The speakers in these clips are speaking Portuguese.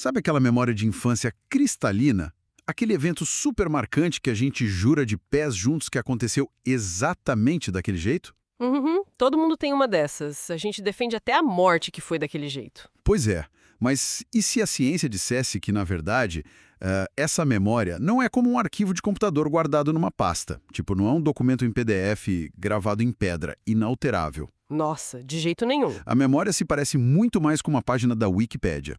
Sabe aquela memória de infância cristalina? Aquele evento super marcante que a gente jura de pés juntos que aconteceu exatamente daquele jeito? Uhum, todo mundo tem uma dessas. A gente defende até a morte que foi daquele jeito. Pois é, mas e se a ciência dissesse que, na verdade, essa memória não é como um arquivo de computador guardado numa pasta? Tipo, não é um documento em PDF gravado em pedra, inalterável. Nossa, de jeito nenhum. A memória se parece muito mais com uma página da Wikipédia.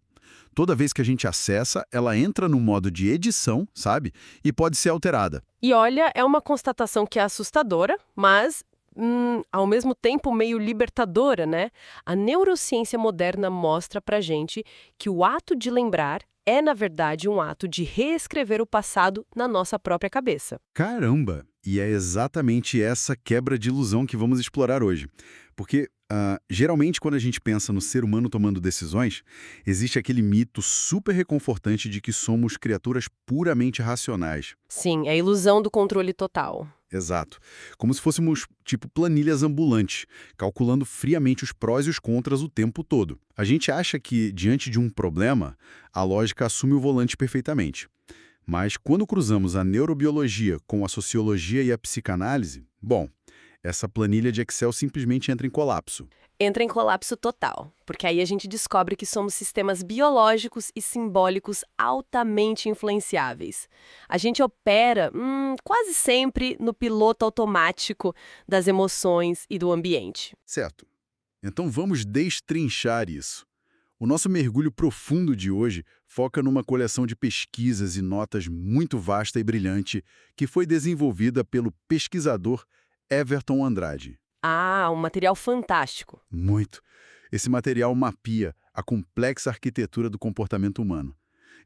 Toda vez que a gente acessa, ela entra no modo de edição, sabe? E pode ser alterada. E olha, é uma constatação que é assustadora, mas, ao mesmo tempo meio libertadora, né? A neurociência moderna mostra pra gente que o ato de lembrar é, na verdade, um ato de reescrever o passado na nossa própria cabeça. Caramba! E é exatamente essa quebra de ilusão que vamos explorar hoje. Porque, geralmente, quando a gente pensa no ser humano tomando decisões, existe aquele mito super reconfortante de que somos criaturas puramente racionais. Sim, é a ilusão do controle total. Exato. Como se fôssemos, tipo, planilhas ambulantes, calculando friamente os prós e os contras o tempo todo. A gente acha que, diante de um problema, a lógica assume o volante perfeitamente. Mas quando cruzamos a neurobiologia com a sociologia e a psicanálise, bom, essa planilha de Excel simplesmente entra em colapso. Entra em colapso total, porque aí a gente descobre que somos sistemas biológicos e simbólicos altamente influenciáveis. A gente opera, quase sempre no piloto automático das emoções e do ambiente. Certo. Então vamos destrinchar isso. O nosso mergulho profundo de hoje foca numa coleção de pesquisas e notas muito vasta e brilhante que foi desenvolvida pelo pesquisador Everton Andrade. Ah, um material fantástico. Muito. Esse material mapeia a complexa arquitetura do comportamento humano.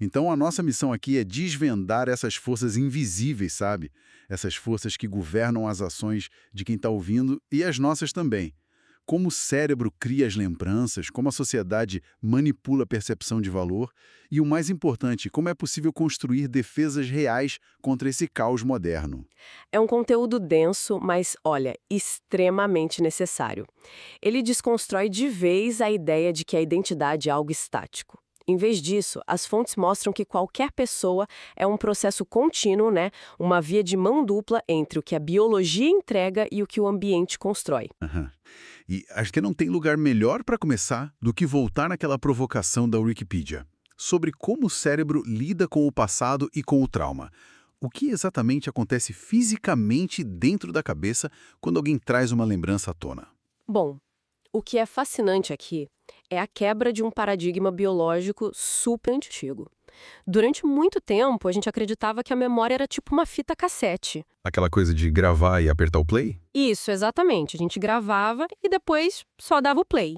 Então, a nossa missão aqui é desvendar essas forças invisíveis, sabe? Essas forças que governam as ações de quem está ouvindo e as nossas também. Como o cérebro cria as lembranças, como a sociedade manipula a percepção de valor e, o mais importante, como é possível construir defesas reais contra esse caos moderno. É um conteúdo denso, mas, olha, extremamente necessário. Ele desconstrói de vez a ideia de que a identidade é algo estático. Em vez disso, as fontes mostram que qualquer pessoa é um processo contínuo, né? Uma via de mão dupla entre o que a biologia entrega e o que o ambiente constrói. Aham. E acho que não tem lugar melhor para começar do que voltar naquela provocação da Wikipedia, sobre como o cérebro lida com o passado e com o trauma. O que exatamente acontece fisicamente dentro da cabeça quando alguém traz uma lembrança à tona? Bom, o que é fascinante aqui é a quebra de um paradigma biológico super antigo. Durante muito tempo, a gente acreditava que a memória era tipo uma fita cassete. Aquela coisa de gravar e apertar o play? Isso, exatamente. A gente gravava e depois só dava o play.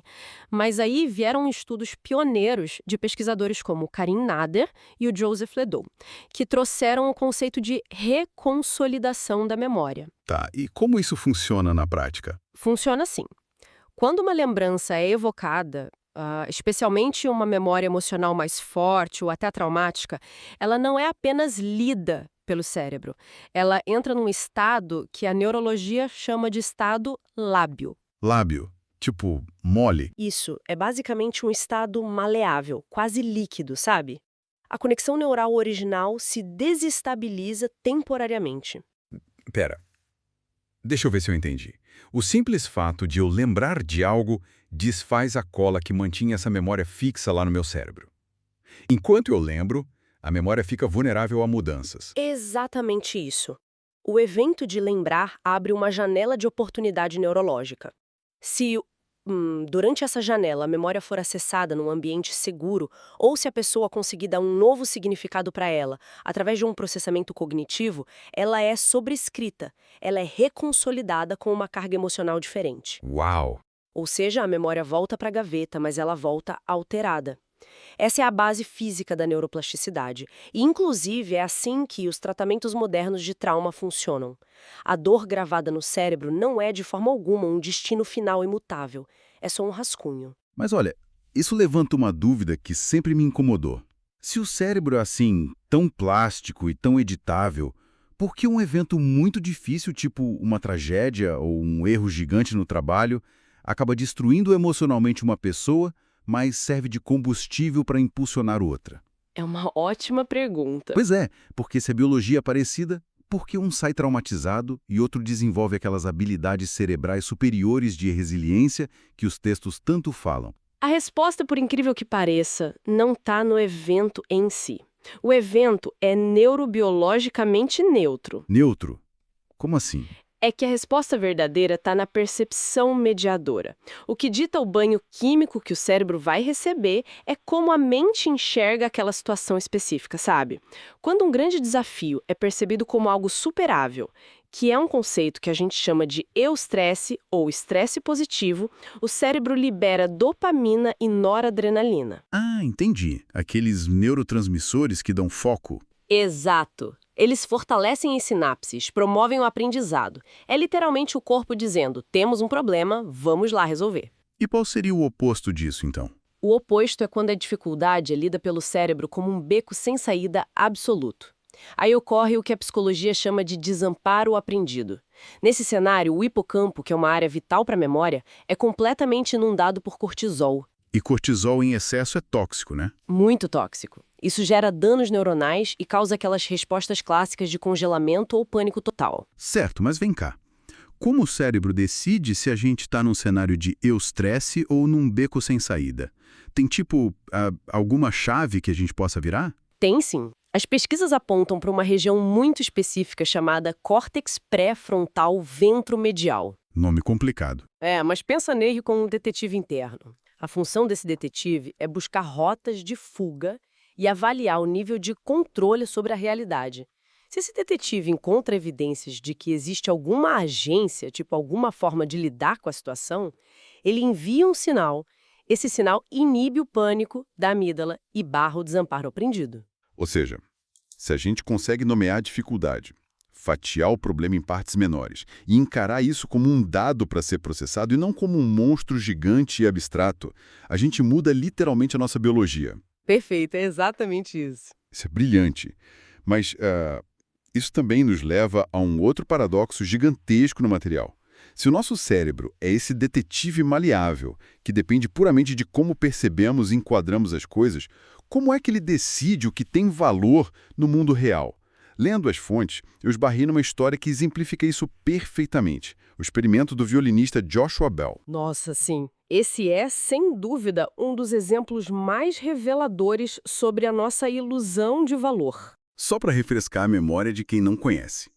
Mas aí vieram estudos pioneiros de pesquisadores como o Karim Nader e o Joseph Ledoux, que trouxeram o conceito de reconsolidação da memória. Tá, e como isso funciona na prática? Funciona assim. Quando uma lembrança é evocada, especialmente uma memória emocional mais forte ou até traumática, ela não é apenas lida pelo cérebro. Ela entra num estado que a neurologia chama de estado lábio. Lábio, tipo mole. Isso é basicamente um estado maleável, quase líquido, sabe? A conexão neural original se desestabiliza temporariamente. Pera, deixa eu ver se eu entendi. O simples fato de eu lembrar de algo desfaz a cola que mantinha essa memória fixa lá no meu cérebro. Enquanto eu lembro, a memória fica vulnerável a mudanças. Exatamente isso. O evento de lembrar abre uma janela de oportunidade neurológica. Se, durante essa janela, a memória for acessada num ambiente seguro, ou se a pessoa conseguir dar um novo significado para ela, através de um processamento cognitivo, ela é sobrescrita, ela é reconsolidada com uma carga emocional diferente. Uau! Ou seja, a memória volta para a gaveta, mas ela volta alterada. Essa é a base física da neuroplasticidade. E, inclusive, é assim que os tratamentos modernos de trauma funcionam. A dor gravada no cérebro não é, de forma alguma, um destino final imutável. É só um rascunho. Mas olha, isso levanta uma dúvida que sempre me incomodou. Se o cérebro é assim, tão plástico e tão editável, por que um evento muito difícil, tipo uma tragédia ou um erro gigante no trabalho, acaba destruindo emocionalmente uma pessoa, mas serve de combustível para impulsionar outra? É uma ótima pergunta. Pois é, porque se a biologia é parecida, por que um sai traumatizado e outro desenvolve aquelas habilidades cerebrais superiores de resiliência que os textos tanto falam? A resposta, por incrível que pareça, não está no evento em si. O evento é neurobiologicamente neutro. Neutro? Como assim? É que a resposta verdadeira está na percepção mediadora. O que dita o banho químico que o cérebro vai receber é como a mente enxerga aquela situação específica, sabe? Quando um grande desafio é percebido como algo superável, que é um conceito que a gente chama de eustresse ou estresse positivo, o cérebro libera dopamina e noradrenalina. Ah, entendi. Aqueles neurotransmissores que dão foco. Exato. Eles fortalecem as sinapses, promovem o aprendizado. É literalmente o corpo dizendo: temos um problema, vamos lá resolver. E qual seria o oposto disso, então? O oposto é quando a dificuldade é lida pelo cérebro como um beco sem saída absoluto. Aí ocorre o que a psicologia chama de desamparo aprendido. Nesse cenário, o hipocampo, que é uma área vital para a memória, é completamente inundado por cortisol. E cortisol em excesso é tóxico, né? Muito tóxico. Isso gera danos neuronais e causa aquelas respostas clássicas de congelamento ou pânico total. Certo, mas vem cá. Como o cérebro decide se a gente está num cenário de eustresse ou num beco sem saída? Tem alguma chave que a gente possa virar? Tem sim. As pesquisas apontam para uma região muito específica chamada córtex pré-frontal ventromedial. Nome complicado. Mas pensa nele como um detetive interno. A função desse detetive é buscar rotas de fuga e avaliar o nível de controle sobre a realidade. Se esse detetive encontra evidências de que existe alguma agência, tipo alguma forma de lidar com a situação, ele envia um sinal. Esse sinal inibe o pânico da amígdala e barra o desamparo aprendido. Ou seja, se a gente consegue nomear a dificuldade, fatiar o problema em partes menores e encarar isso como um dado para ser processado e não como um monstro gigante e abstrato, a gente muda literalmente a nossa biologia. Perfeito, é exatamente isso. Isso é brilhante. Mas isso também nos leva a um outro paradoxo gigantesco no material. Se o nosso cérebro é esse detetive maleável, que depende puramente de como percebemos e enquadramos as coisas, como é que ele decide o que tem valor no mundo real? Lendo as fontes, eu esbarrei numa história que exemplifica isso perfeitamente. O experimento do violinista Joshua Bell. Nossa, sim. Esse é, sem dúvida, um dos exemplos mais reveladores sobre a nossa ilusão de valor. Só para refrescar a memória de quem não conhece.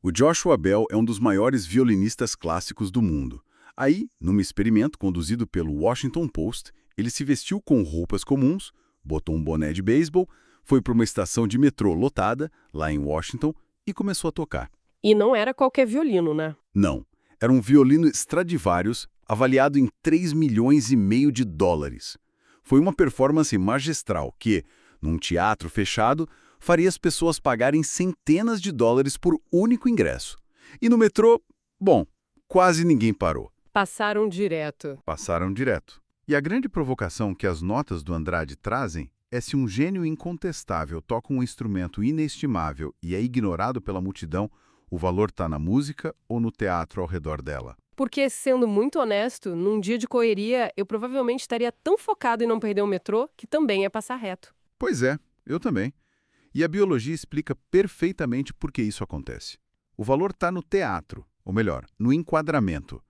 O Joshua Bell é um dos maiores violinistas clássicos do mundo. Aí, num experimento conduzido pelo Washington Post, ele se vestiu com roupas comuns, botou um boné de beisebol, foi para uma estação de metrô lotada, lá em Washington, e começou a tocar. E não era qualquer violino, né? Não, era um violino Stradivarius, avaliado em 3,5 milhões de dólares. Foi uma performance magistral que, num teatro fechado, faria as pessoas pagarem centenas de dólares por único ingresso. E no metrô, bom, quase ninguém parou. Passaram direto. Passaram direto. E a grande provocação que as notas do Andrade trazem é se um gênio incontestável toca um instrumento inestimável e é ignorado pela multidão, o valor está na música ou no teatro ao redor dela. Porque, sendo muito honesto, num dia de correria, eu provavelmente estaria tão focado em não perder o metrô que também ia passar reto. Pois é, eu também. E a biologia explica perfeitamente por que isso acontece. O valor está no teatro, ou melhor, no enquadramento.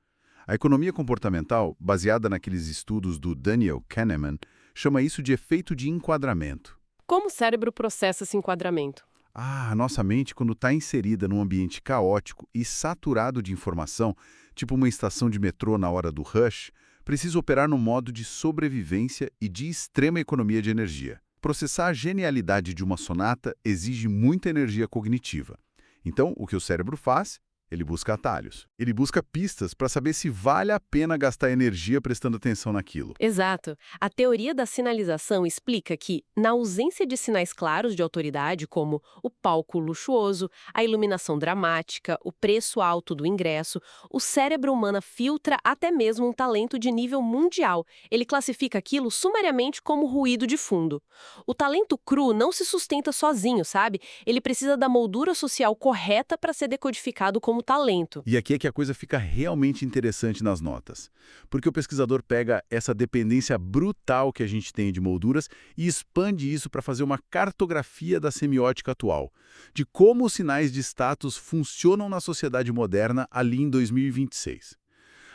A economia comportamental, baseada naqueles estudos do Daniel Kahneman, chama isso de efeito de enquadramento. Como o cérebro processa esse enquadramento? A nossa mente, quando está inserida num ambiente caótico e saturado de informação, tipo uma estação de metrô na hora do rush, precisa operar no modo de sobrevivência e de extrema economia de energia. Processar a genialidade de uma sonata exige muita energia cognitiva. Então, o que o cérebro faz? Ele busca atalhos. Ele busca pistas para saber se vale a pena gastar energia prestando atenção naquilo. Exato. A teoria da sinalização explica que, na ausência de sinais claros de autoridade, como o palco luxuoso, a iluminação dramática, o preço alto do ingresso, o cérebro humano filtra até mesmo um talento de nível mundial. Ele classifica aquilo sumariamente como ruído de fundo. O talento cru não se sustenta sozinho, sabe? Ele precisa da moldura social correta para ser decodificado como como talento. E aqui é que a coisa fica realmente interessante nas notas, porque o pesquisador pega essa dependência brutal que a gente tem de molduras e expande isso para fazer uma cartografia da semiótica atual, de como os sinais de status funcionam na sociedade moderna ali em 2026.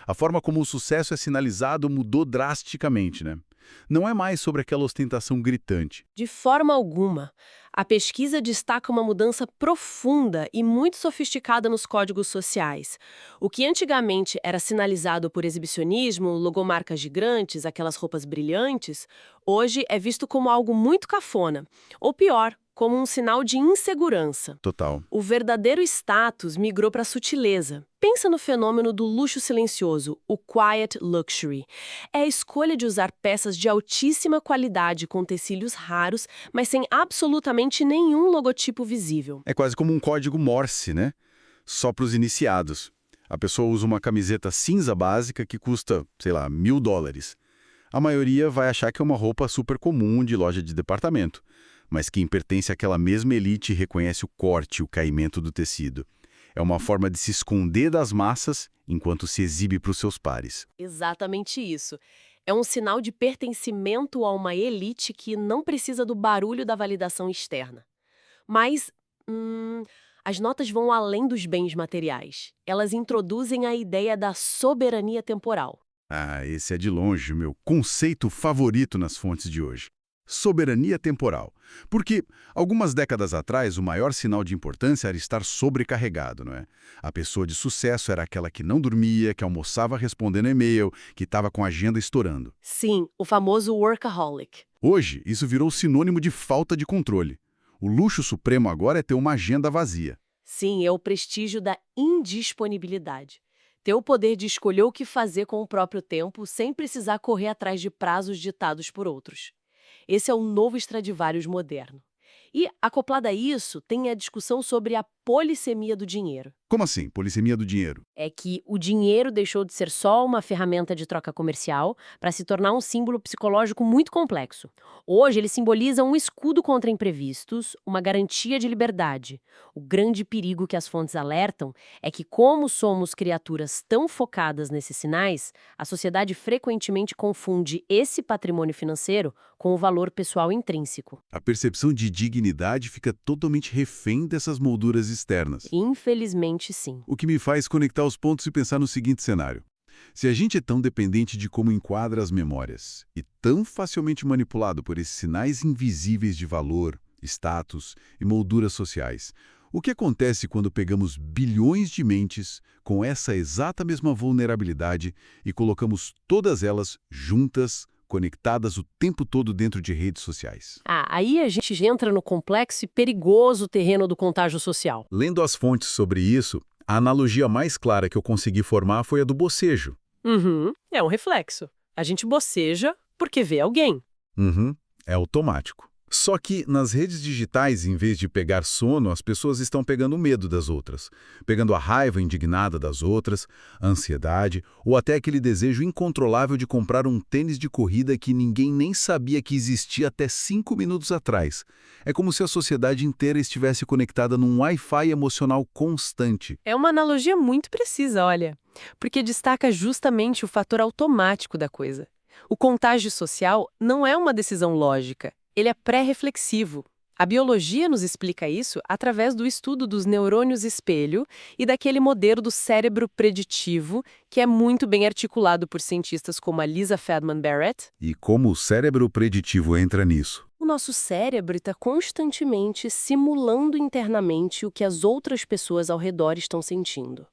A forma como o sucesso é sinalizado mudou drasticamente, né? Não é mais sobre aquela ostentação gritante. De forma alguma. A pesquisa destaca uma mudança profunda e muito sofisticada nos códigos sociais. O que antigamente era sinalizado por exibicionismo, logomarcas gigantes, aquelas roupas brilhantes, hoje é visto como algo muito cafona. Ou pior, como um sinal de insegurança. Total. O verdadeiro status migrou para a sutileza. Pensa no fenômeno do luxo silencioso, o quiet luxury. É a escolha de usar peças de altíssima qualidade com tecidos raros, mas sem absolutamente nenhum logotipo visível. É quase como um código Morse, né? Só para os iniciados. A pessoa usa uma camiseta cinza básica que custa, sei lá, $1.000. A maioria vai achar que é uma roupa super comum de loja de departamento. Mas quem pertence àquela mesma elite reconhece o corte e o caimento do tecido. É uma forma de se esconder das massas enquanto se exibe para os seus pares. Exatamente isso. É um sinal de pertencimento a uma elite que não precisa do barulho da validação externa. Mas, as notas vão além dos bens materiais. Elas introduzem a ideia da soberania temporal. Ah, esse é de longe o meu conceito favorito nas fontes de hoje. Soberania temporal. Porque, algumas décadas atrás, o maior sinal de importância era estar sobrecarregado, não é? A pessoa de sucesso era aquela que não dormia, que almoçava respondendo e-mail, que estava com a agenda estourando. Sim, o famoso workaholic. Hoje, isso virou sinônimo de falta de controle. O luxo supremo agora é ter uma agenda vazia. Sim, é o prestígio da indisponibilidade. Ter o poder de escolher o que fazer com o próprio tempo sem precisar correr atrás de prazos ditados por outros. Esse é o novo Stradivarius moderno. E, acoplado a isso, tem a discussão sobre a polissemia do dinheiro. Como assim, polissemia do dinheiro? É que o dinheiro deixou de ser só uma ferramenta de troca comercial para se tornar um símbolo psicológico muito complexo. Hoje, ele simboliza um escudo contra imprevistos, uma garantia de liberdade. O grande perigo que as fontes alertam é que, como somos criaturas tão focadas nesses sinais, a sociedade frequentemente confunde esse patrimônio financeiro com o valor pessoal intrínseco. A percepção de dignidade fica totalmente refém dessas molduras externas. Infelizmente, sim. O que me faz conectar os pontos e pensar no seguinte cenário. Se a gente é tão dependente de como enquadra as memórias e tão facilmente manipulado por esses sinais invisíveis de valor, status e molduras sociais, o que acontece quando pegamos bilhões de mentes com essa exata mesma vulnerabilidade e colocamos todas elas juntas, conectadas o tempo todo dentro de redes sociais? Aí a gente entra no complexo e perigoso terreno do contágio social. Lendo as fontes sobre isso, a analogia mais clara que eu consegui formar foi a do bocejo. É um reflexo. A gente boceja porque vê alguém. É automático. Só que nas redes digitais, em vez de pegar sono, as pessoas estão pegando o medo das outras, pegando a raiva indignada das outras, a ansiedade ou até aquele desejo incontrolável de comprar um tênis de corrida que ninguém nem sabia que existia até 5 minutos atrás. É como se a sociedade inteira estivesse conectada num Wi-Fi emocional constante. É uma analogia muito precisa, olha, porque destaca justamente o fator automático da coisa. O contágio social não é uma decisão lógica. Ele é pré-reflexivo. A biologia nos explica isso através do estudo dos neurônios espelho e daquele modelo do cérebro preditivo, que é muito bem articulado por cientistas como a Lisa Feldman Barrett. E como o cérebro preditivo entra nisso? O nosso cérebro está constantemente simulando internamente o que as outras pessoas ao redor estão sentindo.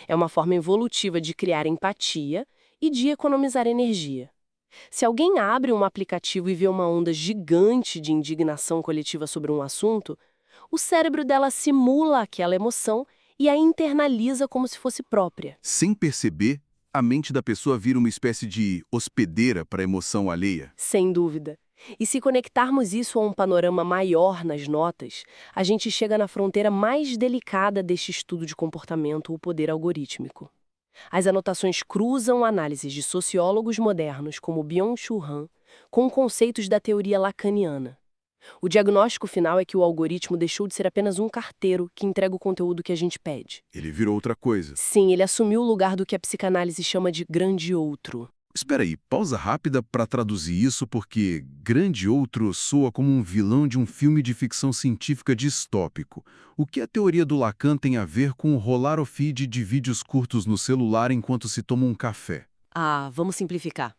É uma forma evolutiva de criar empatia e de economizar energia. Se alguém abre um aplicativo e vê uma onda gigante de indignação coletiva sobre um assunto, o cérebro dela simula aquela emoção e a internaliza como se fosse própria. Sem perceber, a mente da pessoa vira uma espécie de hospedeira para a emoção alheia. Sem dúvida. E se conectarmos isso a um panorama maior nas notas, a gente chega na fronteira mais delicada deste estudo de comportamento, o poder algorítmico. As anotações cruzam análises de sociólogos modernos como Byung-Chul Han com conceitos da teoria lacaniana. O diagnóstico final é que o algoritmo deixou de ser apenas um carteiro que entrega o conteúdo que a gente pede. Ele virou outra coisa. Sim, ele assumiu o lugar do que a psicanálise chama de grande outro. Espera aí, pausa rápida para traduzir isso, porque grande outro soa como um vilão de um filme de ficção científica distópico. O que a teoria do Lacan tem a ver com rolar o feed de vídeos curtos no celular enquanto se toma um café? Ah, vamos simplificar.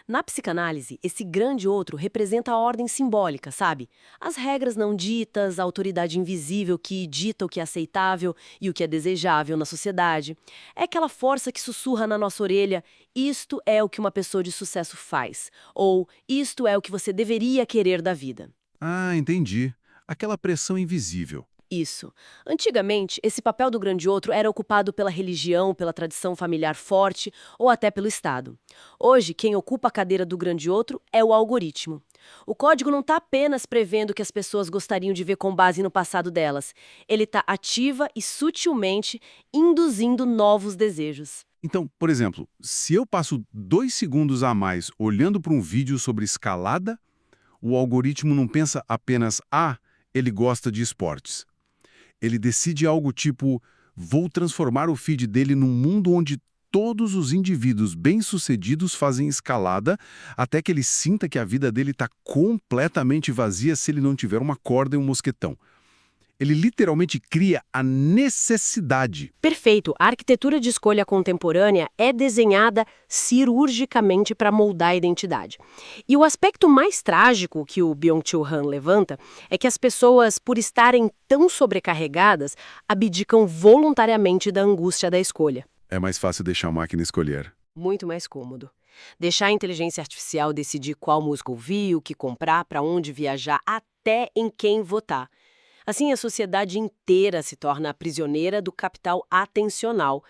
Na psicanálise, esse grande outro representa a ordem simbólica, sabe? As regras não ditas, a autoridade invisível que dita o que é aceitável e o que é desejável na sociedade. É aquela força que sussurra na nossa orelha: isto é o que uma pessoa de sucesso faz, ou isto é o que você deveria querer da vida. Ah, entendi. Aquela pressão invisível. Isso. Antigamente, esse papel do grande outro era ocupado pela religião, pela tradição familiar forte ou até pelo Estado. Hoje, quem ocupa a cadeira do grande outro é o algoritmo. O código não está apenas prevendo o que as pessoas gostariam de ver com base no passado delas. Ele está ativa e sutilmente induzindo novos desejos. Então, por exemplo, se eu passo 2 segundos a mais olhando para um vídeo sobre escalada, o algoritmo não pensa apenas, ele gosta de esportes. Ele decide algo tipo, vou transformar o feed dele num mundo onde todos os indivíduos bem-sucedidos fazem escalada até que ele sinta que a vida dele está completamente vazia se ele não tiver uma corda e um mosquetão. Ele literalmente cria a necessidade. Perfeito. A arquitetura de escolha contemporânea é desenhada cirurgicamente para moldar a identidade. E o aspecto mais trágico que o Byung-Chul Han levanta é que as pessoas, por estarem tão sobrecarregadas, abdicam voluntariamente da angústia da escolha. É mais fácil deixar a máquina escolher. Muito mais cômodo. Deixar a inteligência artificial decidir qual música ouvir, o que comprar, para onde viajar, até em quem votar. Assim, a sociedade inteira se torna prisioneira do capital atencional.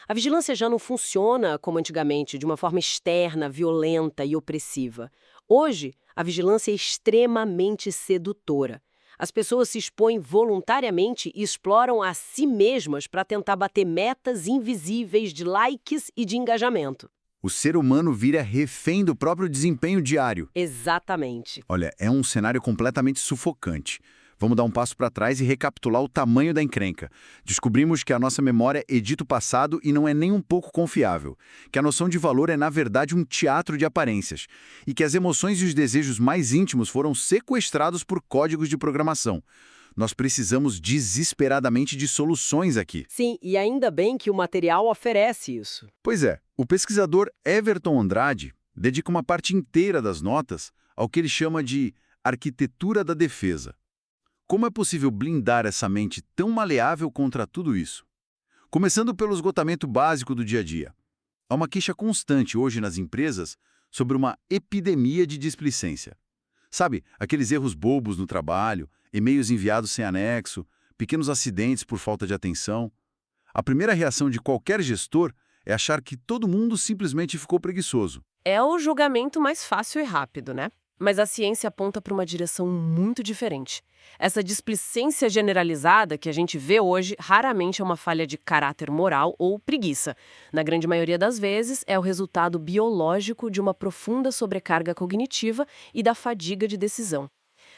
A vigilância já não funciona como antigamente, de uma forma externa, violenta e opressiva. Hoje, a vigilância é extremamente sedutora. As pessoas se expõem voluntariamente e exploram a si mesmas para tentar bater metas invisíveis de likes e de engajamento. O ser humano vira refém do próprio desempenho diário. Exatamente. Olha, é um cenário completamente sufocante. Vamos dar um passo para trás e recapitular o tamanho da encrenca. Descobrimos que a nossa memória edita o passado e não é nem um pouco confiável. Que a noção de valor é, na verdade, um teatro de aparências. E que as emoções e os desejos mais íntimos foram sequestrados por códigos de programação. Nós precisamos desesperadamente de soluções aqui. Sim, e ainda bem que o material oferece isso. Pois é, o pesquisador Everton Andrade dedica uma parte inteira das notas ao que ele chama de arquitetura da defesa. Como é possível blindar essa mente tão maleável contra tudo isso? Começando pelo esgotamento básico do dia a dia. Há uma queixa constante hoje nas empresas sobre uma epidemia de displicência. Sabe, aqueles erros bobos no trabalho, e-mails enviados sem anexo, pequenos acidentes por falta de atenção. A primeira reação de qualquer gestor é achar que todo mundo simplesmente ficou preguiçoso. É o julgamento mais fácil e rápido, né? Mas a ciência aponta para uma direção muito diferente. Essa displicência generalizada que a gente vê hoje raramente é uma falha de caráter moral ou preguiça. Na grande maioria das vezes, é o resultado biológico de uma profunda sobrecarga cognitiva e da fadiga de decisão.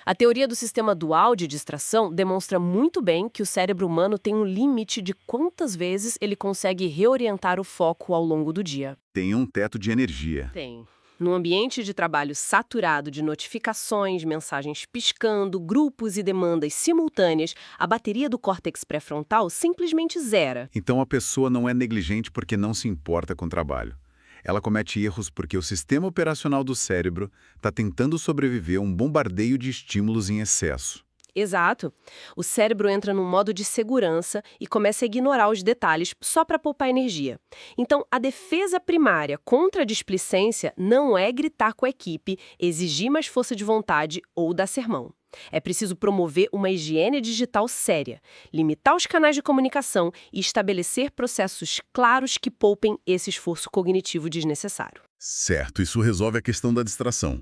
A teoria do sistema dual de distração demonstra muito bem que o cérebro humano tem um limite de quantas vezes ele consegue reorientar o foco ao longo do dia. Tem um teto de energia. Tem. Num ambiente de trabalho saturado de notificações, mensagens piscando, grupos e demandas simultâneas, a bateria do córtex pré-frontal simplesmente zera. Então a pessoa não é negligente porque não se importa com o trabalho. Ela comete erros porque o sistema operacional do cérebro está tentando sobreviver a um bombardeio de estímulos em excesso. Exato. O cérebro entra num modo de segurança e começa a ignorar os detalhes só para poupar energia. Então, a defesa primária contra a displicência não é gritar com a equipe, exigir mais força de vontade ou dar sermão. É preciso promover uma higiene digital séria, limitar os canais de comunicação e estabelecer processos claros que poupem esse esforço cognitivo desnecessário. Certo, isso resolve a questão da distração.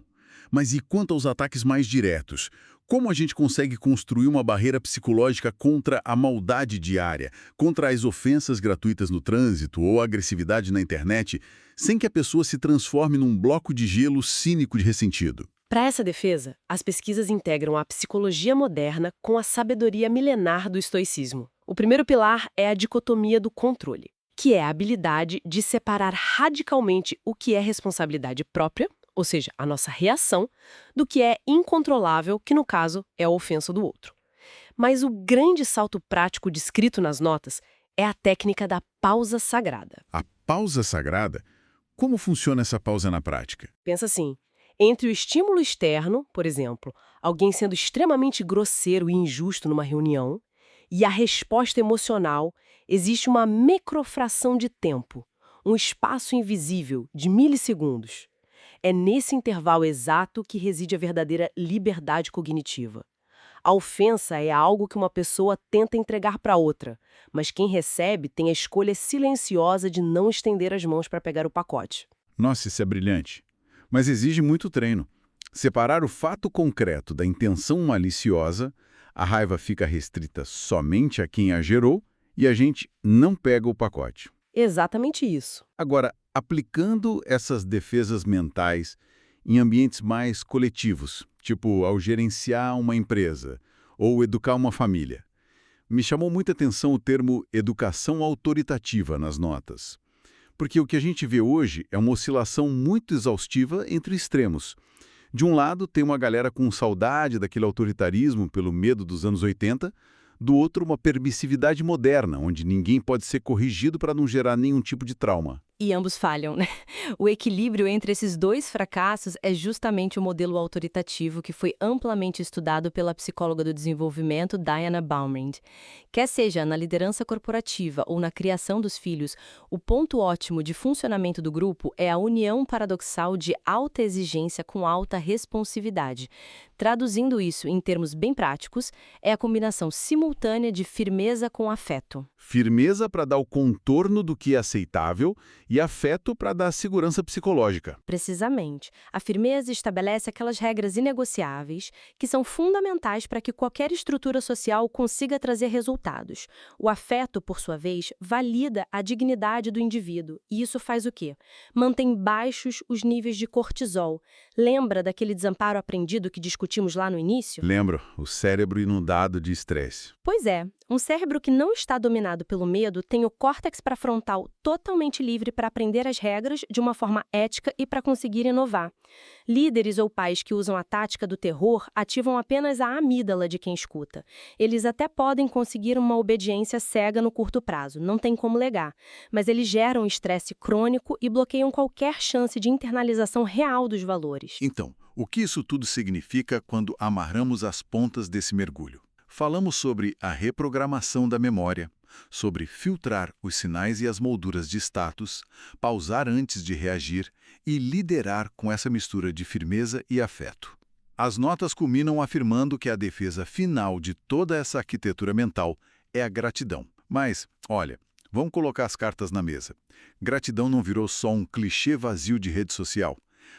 Mas e quanto aos ataques mais diretos? Como a gente consegue construir uma barreira psicológica contra a maldade diária, contra as ofensas gratuitas no trânsito ou a agressividade na internet, sem que a pessoa se transforme num bloco de gelo cínico de ressentido? Para essa defesa, as pesquisas integram a psicologia moderna com a sabedoria milenar do estoicismo. O primeiro pilar é a dicotomia do controle, que é a habilidade de separar radicalmente o que é responsabilidade própria, ou seja, a nossa reação, do que é incontrolável, que no caso é a ofensa do outro. Mas o grande salto prático descrito nas notas é a técnica da pausa sagrada. A pausa sagrada? Como funciona essa pausa na prática? Pensa assim, entre o estímulo externo, por exemplo, alguém sendo extremamente grosseiro e injusto numa reunião, e a resposta emocional, existe uma microfração de tempo, um espaço invisível de milissegundos. É nesse intervalo exato que reside a verdadeira liberdade cognitiva. A ofensa é algo que uma pessoa tenta entregar para outra, mas quem recebe tem a escolha silenciosa de não estender as mãos para pegar o pacote. Nossa, isso é brilhante. Mas exige muito treino. Separar o fato concreto da intenção maliciosa, a raiva fica restrita somente a quem a gerou e a gente não pega o pacote. Exatamente isso. Agora, aplicando essas defesas mentais em ambientes mais coletivos, tipo ao gerenciar uma empresa ou educar uma família, me chamou muita atenção o termo educação autoritativa nas notas. Porque o que a gente vê hoje é uma oscilação muito exaustiva entre extremos. De um lado, tem uma galera com saudade daquele autoritarismo pelo medo dos anos 80, do outro, uma permissividade moderna, onde ninguém pode ser corrigido para não gerar nenhum tipo de trauma. E ambos falham, né? O equilíbrio entre esses dois fracassos é justamente o modelo autoritativo que foi amplamente estudado pela psicóloga do desenvolvimento Diana Baumrind. Quer seja na liderança corporativa ou na criação dos filhos, o ponto ótimo de funcionamento do grupo é a união paradoxal de alta exigência com alta responsividade. Traduzindo isso em termos bem práticos, é a combinação simultânea de firmeza com afeto. Firmeza para dar o contorno do que é aceitável e afeto para dar segurança psicológica. Precisamente. A firmeza estabelece aquelas regras inegociáveis que são fundamentais para que qualquer estrutura social consiga trazer resultados. O afeto, por sua vez, valida a dignidade do indivíduo. E isso faz o quê? Mantém baixos os níveis de cortisol. Lembra daquele desamparo aprendido que discutimos lá no início? Lembro, o cérebro inundado de estresse. Pois é, um cérebro que não está dominado pelo medo tem o córtex pré-frontal totalmente livre para aprender as regras de uma forma ética e para conseguir inovar. Líderes ou pais que usam a tática do terror ativam apenas a amígdala de quem escuta. Eles até podem conseguir uma obediência cega no curto prazo, não tem como negar, mas eles geram estresse crônico e bloqueiam qualquer chance de internalização real dos valores. Então, o que isso tudo significa quando amarramos as pontas desse mergulho? Falamos sobre a reprogramação da memória, sobre filtrar os sinais e as molduras de status, pausar antes de reagir e liderar com essa mistura de firmeza e afeto. As notas culminam afirmando que a defesa final de toda essa arquitetura mental é a gratidão. Mas, olha, vamos colocar as cartas na mesa. Gratidão não virou só um clichê vazio de rede social.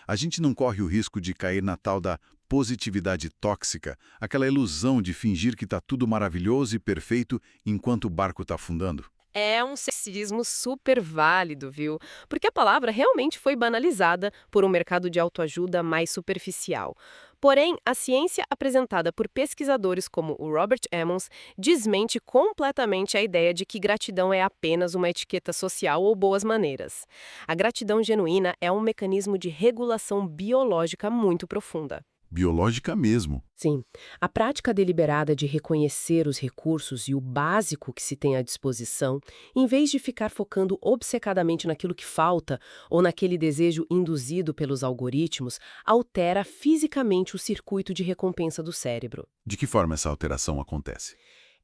A gente não corre o risco de cair na tal da positividade tóxica, aquela ilusão de fingir que está tudo maravilhoso e perfeito enquanto o barco está afundando. É um sexismo super válido, viu? Porque a palavra realmente foi banalizada por um mercado de autoajuda mais superficial. Porém, a ciência apresentada por pesquisadores como o Robert Emmons desmente completamente a ideia de que gratidão é apenas uma etiqueta social ou boas maneiras. A gratidão genuína é um mecanismo de regulação biológica muito profunda. Biológica mesmo. Sim, a prática deliberada de reconhecer os recursos e o básico que se tem à disposição, em vez de ficar focando obcecadamente naquilo que falta ou naquele desejo induzido pelos algoritmos, altera fisicamente o circuito de recompensa do cérebro. De que forma essa alteração acontece?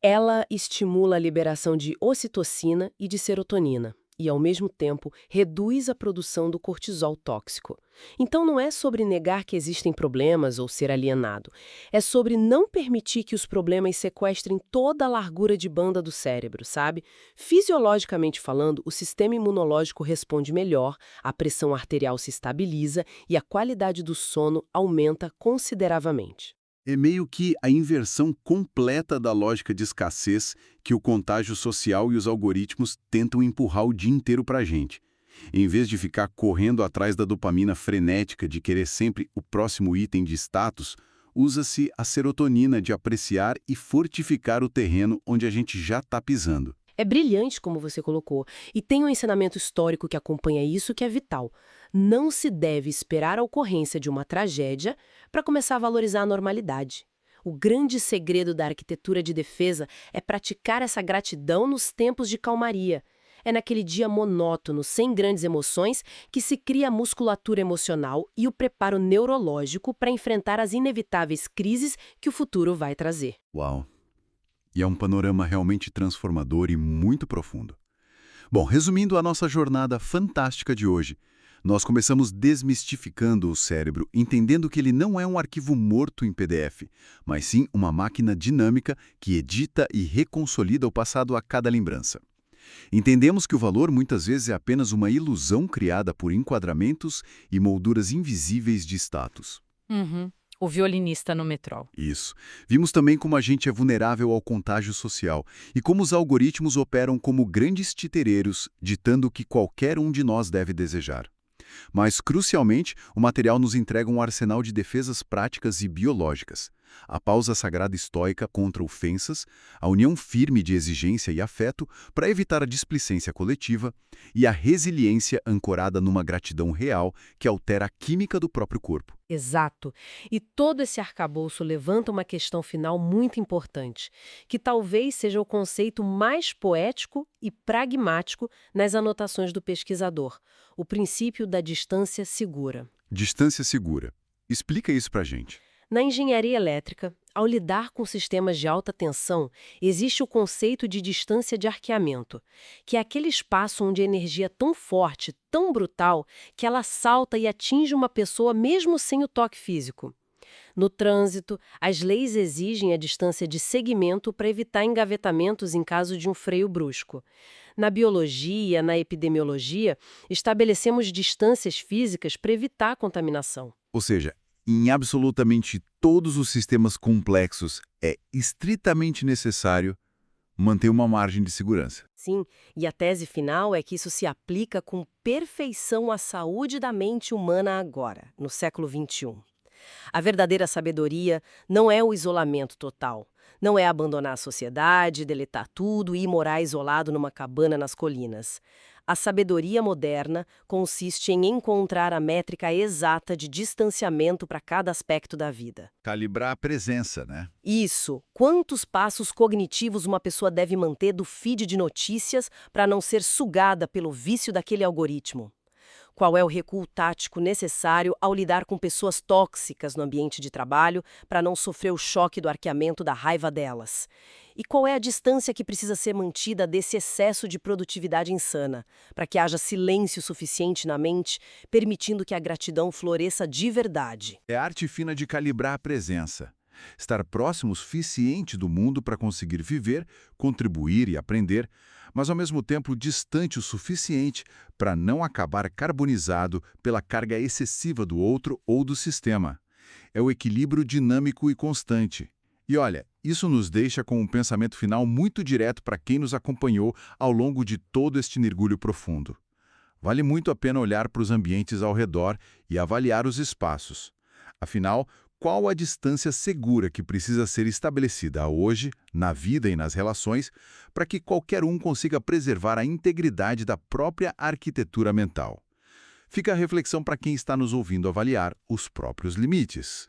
Ela estimula a liberação de ocitocina e de serotonina. E, ao mesmo tempo, reduz a produção do cortisol tóxico. Então, não é sobre negar que existem problemas ou ser alienado. É sobre não permitir que os problemas sequestrem toda a largura de banda do cérebro, sabe? Fisiologicamente falando, o sistema imunológico responde melhor, a pressão arterial se estabiliza e a qualidade do sono aumenta consideravelmente. É meio que a inversão completa da lógica de escassez que o contágio social e os algoritmos tentam empurrar o dia inteiro para a gente. Em vez de ficar correndo atrás da dopamina frenética de querer sempre o próximo item de status, usa-se a serotonina de apreciar e fortificar o terreno onde a gente já está pisando. É brilhante, como você colocou, e tem um ensinamento histórico que acompanha isso que é vital. Não se deve esperar a ocorrência de uma tragédia para começar a valorizar a normalidade. O grande segredo da arquitetura de defesa é praticar essa gratidão nos tempos de calmaria. É naquele dia monótono, sem grandes emoções, que se cria a musculatura emocional e o preparo neurológico para enfrentar as inevitáveis crises que o futuro vai trazer. Uau! E é um panorama realmente transformador e muito profundo. Bom, resumindo a nossa jornada fantástica de hoje, nós começamos desmistificando o cérebro, entendendo que ele não é um arquivo morto em PDF, mas sim uma máquina dinâmica que edita e reconsolida o passado a cada lembrança. Entendemos que o valor muitas vezes é apenas uma ilusão criada por enquadramentos e molduras invisíveis de status. O violinista no metrô. Isso. Vimos também como a gente é vulnerável ao contágio social e como os algoritmos operam como grandes titereiros, ditando o que qualquer um de nós deve desejar. Mas, crucialmente, o material nos entrega um arsenal de defesas práticas e biológicas. A pausa sagrada estoica contra ofensas, a união firme de exigência e afeto para evitar a displicência coletiva e a resiliência ancorada numa gratidão real que altera a química do próprio corpo. Exato. E todo esse arcabouço levanta uma questão final muito importante, que talvez seja o conceito mais poético e pragmático nas anotações do pesquisador, o princípio da distância segura. Distância segura. Explica isso pra gente. Na engenharia elétrica, ao lidar com sistemas de alta tensão, existe o conceito de distância de arqueamento, que é aquele espaço onde a energia é tão forte, tão brutal, que ela salta e atinge uma pessoa mesmo sem o toque físico. No trânsito, as leis exigem a distância de segmento para evitar engavetamentos em caso de um freio brusco. Na biologia, na epidemiologia, estabelecemos distâncias físicas para evitar a contaminação. Ou seja, em absolutamente todos os sistemas complexos, é estritamente necessário manter uma margem de segurança. Sim, e a tese final é que isso se aplica com perfeição à saúde da mente humana agora, no século XXI. A verdadeira sabedoria não é o isolamento total, não é abandonar a sociedade, deletar tudo e morar isolado numa cabana nas colinas. A sabedoria moderna consiste em encontrar a métrica exata de distanciamento para cada aspecto da vida. Calibrar a presença, né? Isso. Quantos passos cognitivos uma pessoa deve manter do feed de notícias para não ser sugada pelo vício daquele algoritmo? Qual é o recuo tático necessário ao lidar com pessoas tóxicas no ambiente de trabalho para não sofrer o choque do arqueamento da raiva delas? E qual é a distância que precisa ser mantida desse excesso de produtividade insana, para que haja silêncio suficiente na mente, permitindo que a gratidão floresça de verdade? É a arte fina de calibrar a presença. Estar próximo o suficiente do mundo para conseguir viver, contribuir e aprender, mas ao mesmo tempo distante o suficiente para não acabar carbonizado pela carga excessiva do outro ou do sistema. É o equilíbrio dinâmico e constante. E olha, isso nos deixa com um pensamento final muito direto para quem nos acompanhou ao longo de todo este mergulho profundo. Vale muito a pena olhar para os ambientes ao redor e avaliar os espaços. Afinal, qual a distância segura que precisa ser estabelecida hoje, na vida e nas relações, para que qualquer um consiga preservar a integridade da própria arquitetura mental? Fica a reflexão para quem está nos ouvindo avaliar os próprios limites.